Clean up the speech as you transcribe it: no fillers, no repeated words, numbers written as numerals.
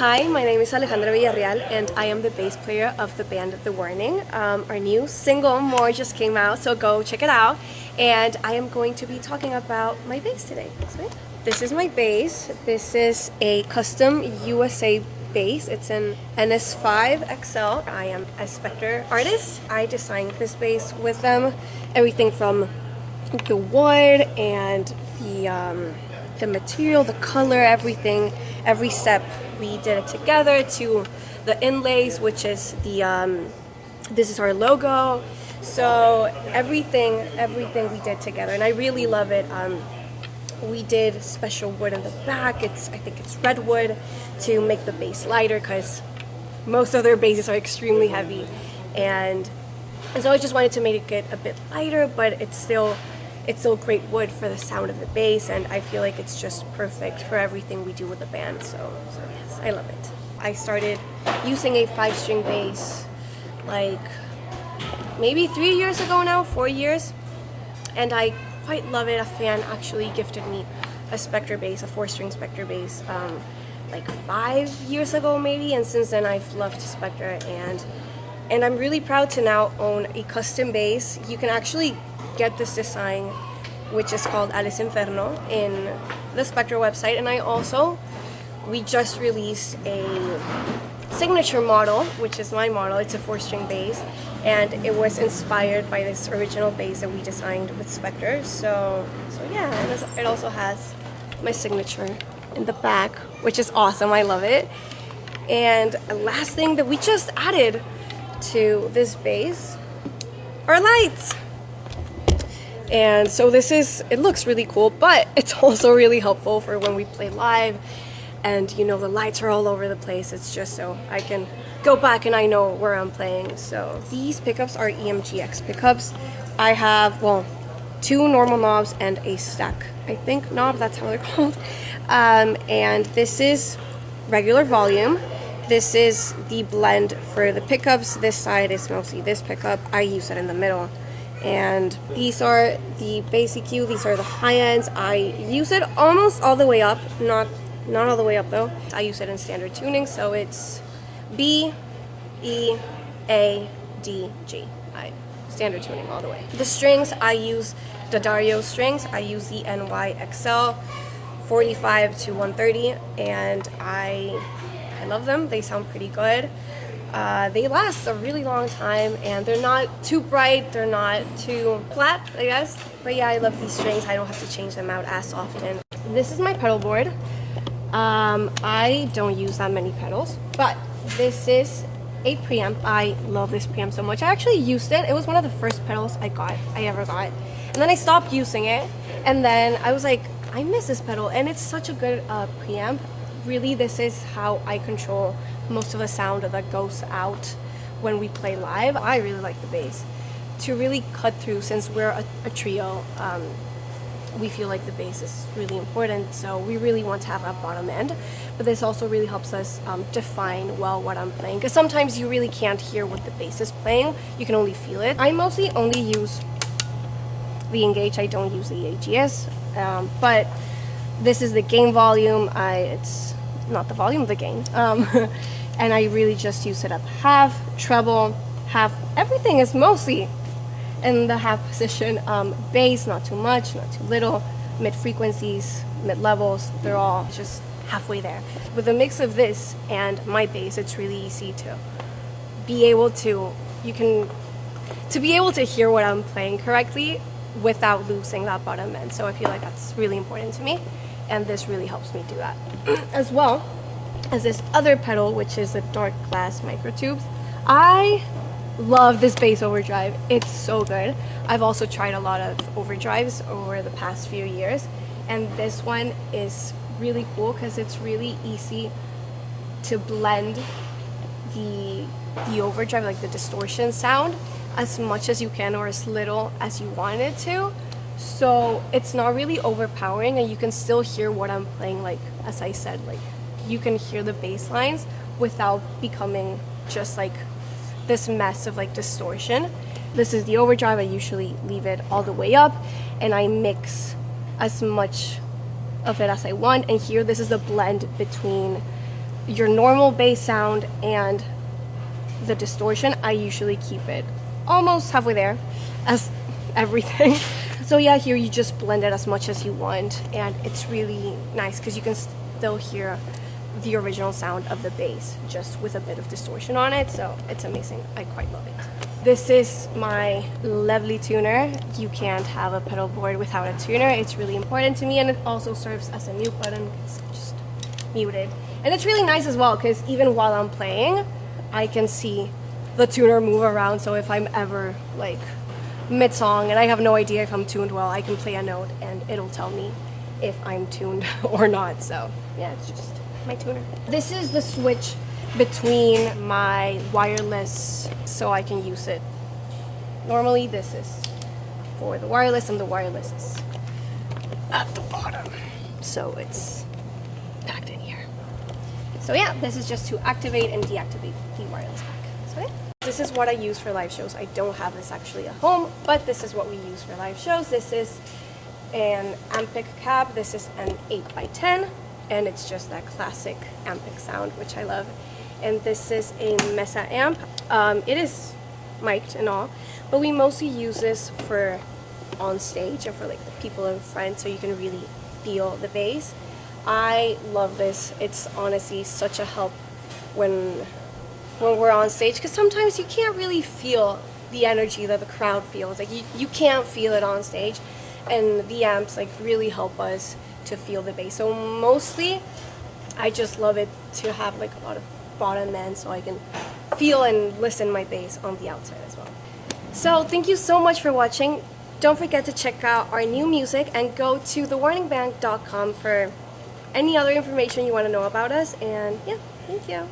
Hi, my name is Alejandra Villarreal and I am the bass player of the band The Warning. Our new single, More, just came out, so go check it out. And I am going to be talking about my bass today. This is my bass. This is a custom USA bass. It's an NS5 XL. I am a Spectre artist. I designed this bass with them. Everything from the wood and the material, the color, everything, every step. We did it together to the inlays, which is this is our logo. So everything we did together, and I really love it. We did special wood in the back. I think it's redwood to make the bass lighter because most of their basses are extremely heavy, and so I just wanted to make it a bit lighter, but it's still great wood for the sound of the bass, and I feel like it's just perfect for everything we do with the band. So yes, I love it. I started using a 5-string bass like maybe 3 years ago now, 4 years, and I quite love it. A fan actually gifted me a Spectre bass, a 4-string Spectre bass, like 5 years ago maybe, and since then I've loved Spectre, and I'm really proud to now own a custom bass. You can actually get this design, which is called Alice Inferno, in the Spectre website, and we just released a signature model, which is my model. It's a 4-string bass, and it was inspired by this original bass that we designed with Spectre. So yeah, and it also has my signature in the back, which is awesome. I love it. And the last thing that we just added to this bass are lights. And so it looks really cool, but it's also really helpful for when we play live, and the lights are all over the place. It's just so I can go back and I know where I'm playing. So these pickups are EMGX pickups. I have, 2 normal knobs and a stack, I think, knob, that's how they're called. And this is regular volume. This is the blend for the pickups. This side is mostly this pickup. I use it in the middle. And these are the bass EQ. These are the high ends. I use it almost all the way up, not all the way up though. I use it in standard tuning, so it's B, E, A, D, G. Standard tuning all the way. The strings, I use the Dario strings. I use the NYXL 45 to 130, and I love them. They sound pretty good. They last a really long time, and they're not too bright, they're not too flat, I guess. But yeah, I love these strings. I don't have to change them out as often. This is my pedal board. I don't use that many pedals, but this is a preamp. I love this preamp so much. I actually used it. It was one of the first pedals I ever got. And then I stopped using it, and then I was like, I miss this pedal, and it's such a good preamp. Really, this is how I control most of the sound that goes out when we play live. I really like the bass to really cut through. Since we're a trio, we feel like the bass is really important, so we really want to have a bottom end, but this also really helps us define well what I'm playing, because sometimes you really can't hear what the bass is playing, you can only feel it. I mostly only use the Engage. I don't use the AGS, but this is the gain volume. It's not the volume of the gain. And I really just use it up half, treble, half. Everything is mostly in the half position. Bass, not too much, not too little. Mid frequencies, mid levels, they're all just halfway there. With a mix of this and my bass, it's really easy to be able to hear what I'm playing correctly without losing that bottom end. So I feel like that's really important to me, and this really helps me do that. As well as this other pedal, which is the dark glass microtubes. I love this bass overdrive. It's so good. I've also tried a lot of overdrives over the past few years, and this one is really cool because it's really easy to blend the overdrive, like the distortion sound, as much as you can or as little as you want it to. So it's not really overpowering, and you can still hear what I'm playing. Like, as I said, like, you can hear the bass lines without becoming just like this mess of like distortion. This is the overdrive. I usually leave it all the way up, and I mix as much of it as I want. And here, this is the blend between your normal bass sound and the distortion, I usually keep it almost halfway there as everything. So yeah, here you just blend it as much as you want, and it's really nice because you can still hear the original sound of the bass just with a bit of distortion on it. So it's amazing. I quite love it. This is my lovely tuner. You can't have a pedal board without a tuner. It's really important to me, and it also serves as a mute button. It's just muted, and it's really nice as well because even while I'm playing, I can see the tuner move around. So if I'm ever like mid-song and I have no idea if I'm tuned well, I can play a note and it'll tell me if I'm tuned or not. So yeah, it's just my tuner. This is the switch between my wireless, so I can use it. Normally this is for the wireless, and the wireless is at the bottom, so it's packed in here. So yeah, this is just to activate and deactivate the wireless pack. So yeah, this is what I use for live shows. I don't have this actually at home, but this is what we use for live shows. This is an Ampic cab. This is an 8x10, and it's just that classic Ampic sound, which I love. And this is a Mesa amp. It is mic'd and all, but we mostly use this for on stage and for like the people in front, so you can really feel the bass. I love this. It's honestly such a help when we're on stage, because sometimes you can't really feel the energy that the crowd feels. Like you can't feel it on stage, and the amps like really help us to feel the bass. So mostly I just love it to have like a lot of bottom end, so I can feel and listen my bass on the outside as well. So thank you so much for watching. Don't forget to check out our new music and go to thewarningbank.com for any other information you want to know about us. And yeah, thank you.